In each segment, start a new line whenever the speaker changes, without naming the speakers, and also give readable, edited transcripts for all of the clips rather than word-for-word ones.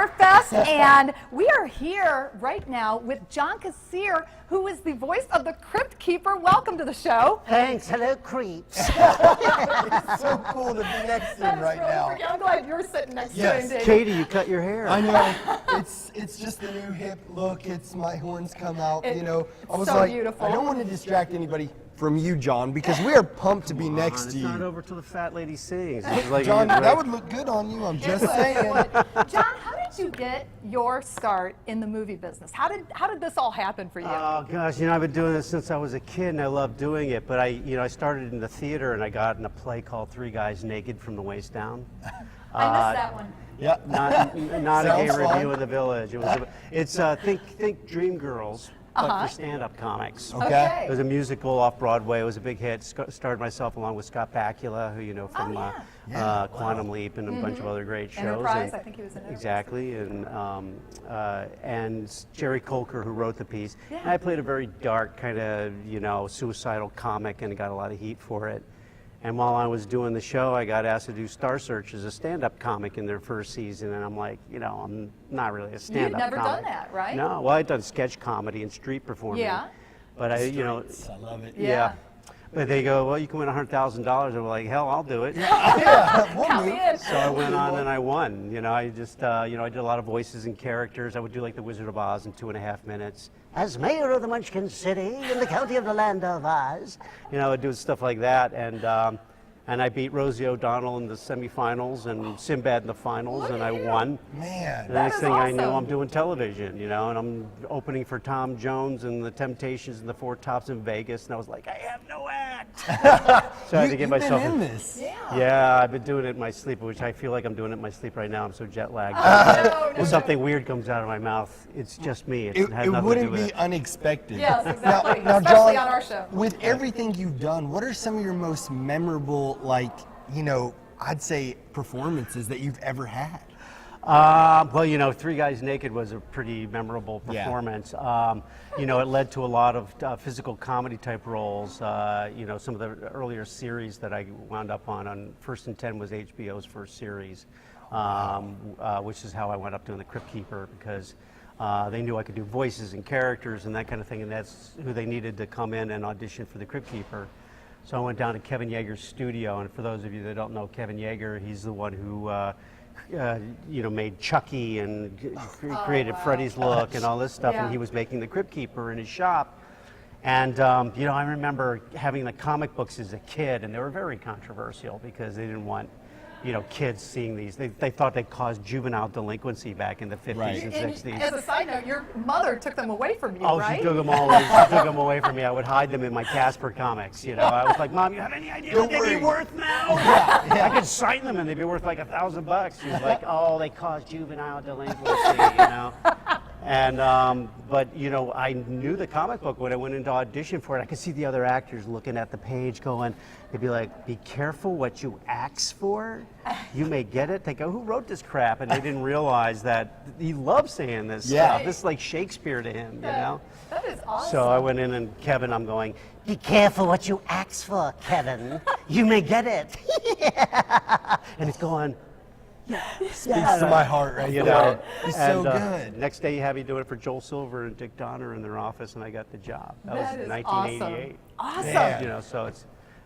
Scarfest, and we are here right now with John Kassir, who is the voice of the Crypt Keeper. Welcome to the show.
Thanks. Hello, creeps.
It's so cool to be next to him right now.
I'm glad you're sitting next to him, David.
Katie, you cut your hair.
I know. It's just the new hip look. It's my horns come out. You know, I was
so
like,
beautiful.
I don't want to distract anybody from you, John, because we are pumped to be next to
It's
you.
not over till the fat lady sings. It's like
John, that would look good on you. I'm just saying.
John, how did you get your start in the movie business? How did this all happen for you?
Oh gosh, I've been doing this since I was a kid, and I love doing it. But I started in the theater, and I got in a play called Three Guys Naked from the Waist Down.
I missed that one.
Yeah.
Not a gay
Sounds fun.
review in the Village. It's think Dreamgirls, but for stand-up comics.
Okay.
It was a musical off Broadway. It was a big hit. Starred myself along with Scott Bakula, who you know from Quantum Leap and a bunch of other great shows.
Enterprise, I think he was in Enterprise.
Exactly, and Jerry Colker, who wrote the piece. Yeah. And I played a very dark kind of suicidal comic, and got a lot of heat for it. And while I was doing the show, I got asked to do Star Search as a stand-up comic in their first season, and I'm like, I'm not really a stand-up comic.
You'd never done that, right?
No, well, I'd done sketch comedy and street performing.
Yeah.
But I
love it.
Yeah. But they go, well, you can win $100,000. I'm like, hell, I'll do it.
Count me in.
So I went on and I won. I just, I did a lot of voices and characters. I would do like the Wizard of Oz in 2.5 minutes. As mayor of the Munchkin City in the county of the land of Oz. I'd do stuff like that. And I beat Rosie O'Donnell in the semifinals and Sinbad in the finals, and I won.
Man.
And the next thing I
awesome.
knew, I'm doing television, and I'm opening for Tom Jones and the Temptations and the Four Tops in Vegas, and I was like, I have no act. So I had to give myself.
Been in this.
Yeah, I've been doing it in my sleep, which I feel like I'm doing it in my sleep right now. I'm so jet lagged. If something weird comes out of my mouth, it's just me. It has
It
nothing to do
wouldn't
with
be
it.
unexpected.
Yes, exactly.
Now,
Especially
John,
on our show.
With everything you've done, what are some of your most memorable, I'd say performances that you've ever had?
Well, Three Guys Naked was a pretty memorable performance. It led to a lot of physical comedy type roles. Some of the earlier series that I wound up on First and 10 was HBO's first series, which is how I wound up doing the Crypt Keeper, because they knew I could do voices and characters and that kind of thing, and that's who they needed to come in and audition for the Crypt Keeper. So I went down to Kevin Yeager's studio, and for those of you that don't know Kevin Yeager, he's the one who made Chucky and created Freddy's look and all this stuff, and he was making the Crypt Keeper in his shop. And I remember having the comic books as a kid, and they were very controversial because they didn't want kids seeing these. They thought they caused juvenile delinquency back in the 50s and 60s.
As a side note, your mother took them away from you,
Oh,
right?
she took them away from me. I would hide them in my Casper comics. I was like, Mom, you have any idea what they'd be worth now? I could sign them and they'd be worth like $1,000. She was like, oh, they cause juvenile delinquency, And, but, I knew the comic book when I went into audition for it. I could see the other actors looking at the page going, they'd be like, be careful what you ask for. You may get it. They go, who wrote this crap? And they didn't realize that he loves saying this stuff. This is like Shakespeare to him,
That is awesome.
So I went in and Kevin, I'm going, be careful what you ask for, Kevin. You may get it. And it's going,
Speaks to my heart right there. He's so good.
Next day, you have me doing it for Joel Silver and Dick Donner in their office, and I got the job. That was
is
1988.
Awesome.
So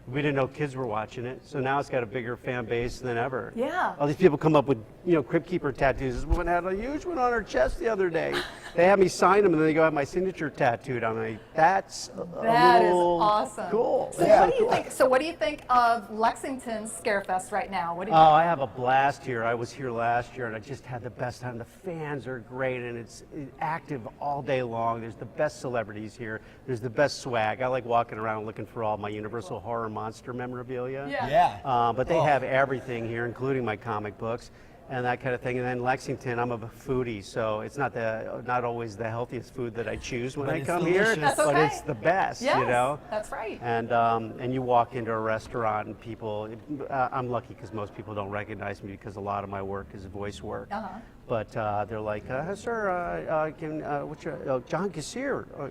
we didn't know kids were watching it, so now it's got a bigger fan base than ever.
Yeah.
All these people come up with, Crypt Keeper tattoos. This woman had a huge one on her chest the other day. They had me sign them, and then they go have my signature tattooed. I'm like, that is
awesome.
Cool.
So what do you think of Lexington's Scarefest right now? What do you think?
I have a blast here. I was here last year, and I just had the best time. The fans are great, and it's active all day long. There's the best celebrities here. There's the best swag. I like walking around looking for all my Universal Horror Monster memorabilia. But they have everything here, including my comic books and that kind of thing. And then Lexington, I'm a foodie, so it's not always the healthiest food that I choose when I come here, but it's the best,
That's right.
And you walk into a restaurant and people, I'm lucky because most people don't recognize me because a lot of my work is voice work. But they're like, sir, what's your, John Kassir.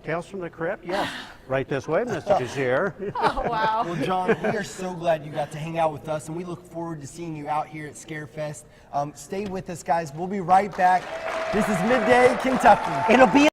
Tales from the Crypt? Yes. Right this way, Mr. Kassir.
Oh, wow.
Well, John, we are so glad you got to hang out with us, and we look forward to seeing you out here at Scarefest. Stay with us, guys. We'll be right back. This is Midday Kentucky.
It'll be